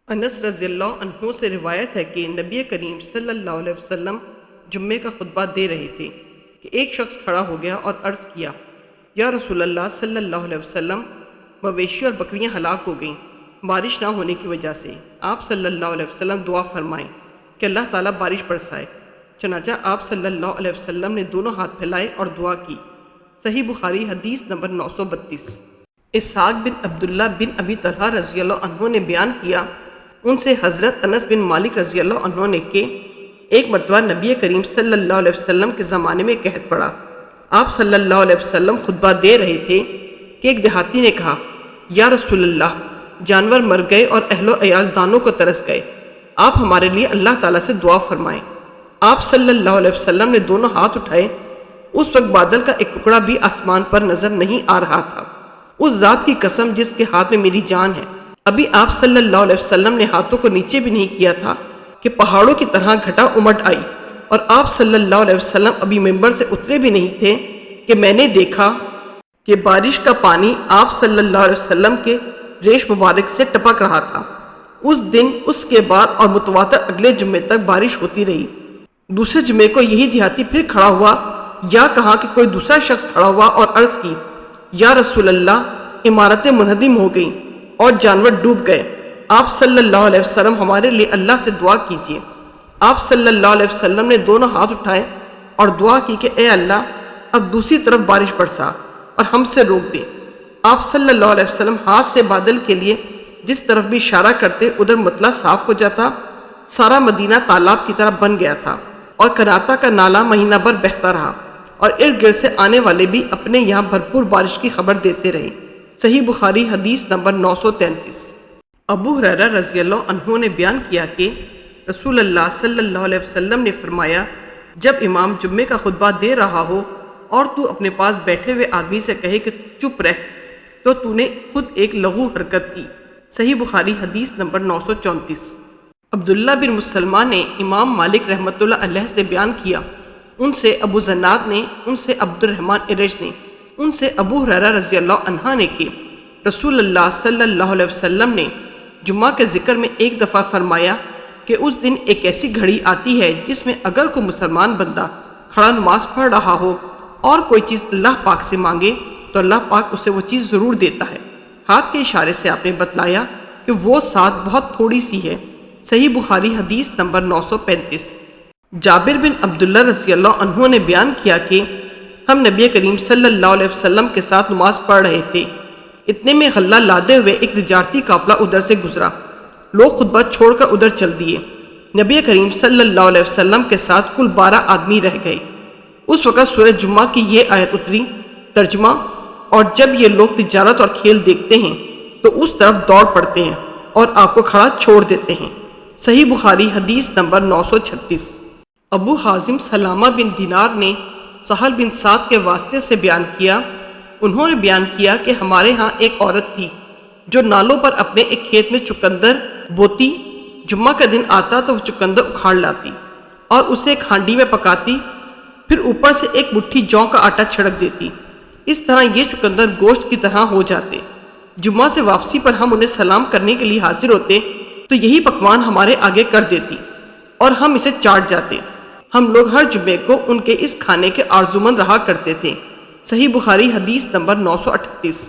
انس رضی اللہ عنہ سے روایت ہے کہ نبی کریم صلی اللہ علیہ وسلم جمعے کا خطبہ دے رہے تھے کہ ایک شخص کھڑا ہو گیا اور عرض کیا، یا رسول اللہ صلی اللہ علیہ وسلم، مویشی اور بکریاں ہلاک ہو گئیں بارش نہ ہونے کی وجہ سے، آپ صلی اللہ علیہ وسلم دعا فرمائیں کہ اللہ تعالیٰ بارش برسائے۔ چنانچہ آپ صلی اللہ علیہ وسلم نے دونوں ہاتھ پھیلائے اور دعا کی۔ صحیح بخاری حدیث نمبر 932۔ اسحاق بن عبداللہ بن ابی طلحہ رضی اللہ عنہ نے بیان کیا، ان سے حضرت انس بن مالک رضی اللہ عنہ نے کہ ایک مرتبہ نبی کریم صلی اللہ علیہ وسلم کے زمانے میں قحط پڑا۔ آپ صلی اللہ علیہ وسلم خطبہ دے رہے تھے کہ ایک دیہاتی نے کہا، یا رسول اللہ، جانور مر گئے اور اہل و عیال دانوں کو ترس گئے، آپ ہمارے لیے اللہ تعالیٰ سے دعا فرمائیں۔ آپ صلی اللہ علیہ وسلم نے دونوں ہاتھ اٹھائے۔ اس وقت بادل کا ایک ٹکڑا بھی آسمان پر نظر نہیں آ رہا تھا۔ اس ذات کی قسم جس کے ہاتھ میں میری جان ہے، ابھی آپ صلی اللہ علیہ وسلم نے ہاتھوں کو نیچے بھی نہیں کیا تھا کہ پہاڑوں کی طرح گھٹا امٹ آئی، اور آپ صلی اللہ علیہ وسلم ابھی ممبر سے اترے بھی نہیں تھے کہ میں نے دیکھا کہ بارش کا پانی آپ صلی اللہ علیہ وسلم کے ریش مبارک سے ٹپک رہا تھا۔ اس دن، اس کے بعد اور متواتر اگلے جمعے تک بارش ہوتی رہی۔ دوسرے جمعے کو یہی دیہاتی پھر کھڑا ہوا، یا کہا کہ کوئی دوسرا شخص کھڑا ہوا اور عرض کی، یا رسول اللہ، عمارتیں منہدم ہو گئیں اور جانور ڈوب گئے، آپ صلی اللہ علیہ وسلم ہمارے لیے اللہ سے دعا کیجیے۔ آپ صلی اللہ علیہ وسلم نے دونوں ہاتھ اٹھائے اور دعا کی کہ اے اللہ، اب دوسری طرف بارش برسا اور ہم سے روک دے۔ آپ صلی اللہ علیہ وسلم ہاتھ سے بادل کے لیے جس طرف بھی اشارہ کرتے ادھر مطلع صاف ہو جاتا۔ سارا مدینہ تالاب کی طرح بن گیا تھا، اور کناتا کا نالہ مہینہ بھر بہتا رہا، اور ارد گرد سے آنے والے بھی اپنے یہاں بھرپور بارش کی خبر دیتے رہے۔ صحیح بخاری حدیث نمبر 933۔ ابو ہریرہ رضی اللہ عنہ نے بیان کیا کہ رسول اللہ صلی اللہ علیہ وسلم نے فرمایا، جب امام جمعے کا خطبہ دے رہا ہو اور تو اپنے پاس بیٹھے ہوئے آدمی سے کہے کہ چپ رہ، تو نے خود ایک لغو حرکت کی۔ صحیح بخاری حدیث نمبر 934۔ عبداللہ بن مسلمہ نے امام مالک رحمۃ اللہ علیہ سے بیان کیا، ان سے ابو زناد نے، ان سے عبد الرحمن ارج نے، ان سے ابو ہریرہ رضی اللہ عنہ نے کہ رسول اللہ صلی اللہ علیہ وسلم نے جمعہ کے ذکر میں ایک دفعہ فرمایا کہ اس دن ایک ایسی گھڑی آتی ہے جس میں اگر کوئی مسلمان بندہ کھڑا نماز پڑھ رہا ہو اور کوئی چیز اللہ پاک سے مانگے تو اللہ پاک اسے وہ چیز ضرور دیتا ہے۔ ہاتھ کے اشارے سے آپ نے بتلایا کہ وہ سات بہت تھوڑی سی ہے۔ صحیح بخاری حدیث نمبر 935۔ جابر بن عبداللہ رضی اللہ عنہ نے بیان کیا کہ ہم نبی کریم صلی اللہ علیہ وسلم کے ساتھ نماز پڑھ رہے تھے، اتنے میں غلہ لادے ہوئے ایک تجارتی قافلہ ادھر سے گزرا۔ لوگ خطبہ چھوڑ کر ادھر چل دیے۔ نبی کریم صلی اللہ علیہ وسلم کے ساتھ کل 12 آدمی رہ گئے۔ اس وقت سورہ جمعہ کی یہ آیت اتری، ترجمہ، اور جب یہ لوگ تجارت اور کھیل دیکھتے ہیں تو اس طرف دوڑ پڑتے ہیں اور آپ کو کھڑا چھوڑ دیتے ہیں۔ صحیح بخاری حدیث نمبر 936۔ ابو حازم سلامہ بن دینار نے سہل بن سعد کے واسطے سے بیان کیا، انہوں نے بیان کیا کہ ہمارے ہاں ایک عورت تھی جو نالوں پر اپنے ایک کھیت میں چقندر بوتی، جمعہ کا دن آتا تو وہ چقندر اکھاڑ لاتی اور اسے ایک ہانڈی میں پکاتی، پھر اوپر سے ایک مٹھی جوں کا آٹا چھڑک دیتی۔ اس طرح یہ چقندر گوشت کی طرح ہو جاتے۔ جمعہ سے واپسی پر ہم انہیں سلام کرنے کے لیے حاضر ہوتے تو یہی پکوان ہمارے آگے کر دیتی اور ہم اسے چاٹ جاتے۔ ہم لوگ ہر جمعے کو ان کے اس کھانے کے آرزومند رہا کرتے تھے۔ صحیح بخاری حدیث نمبر 938۔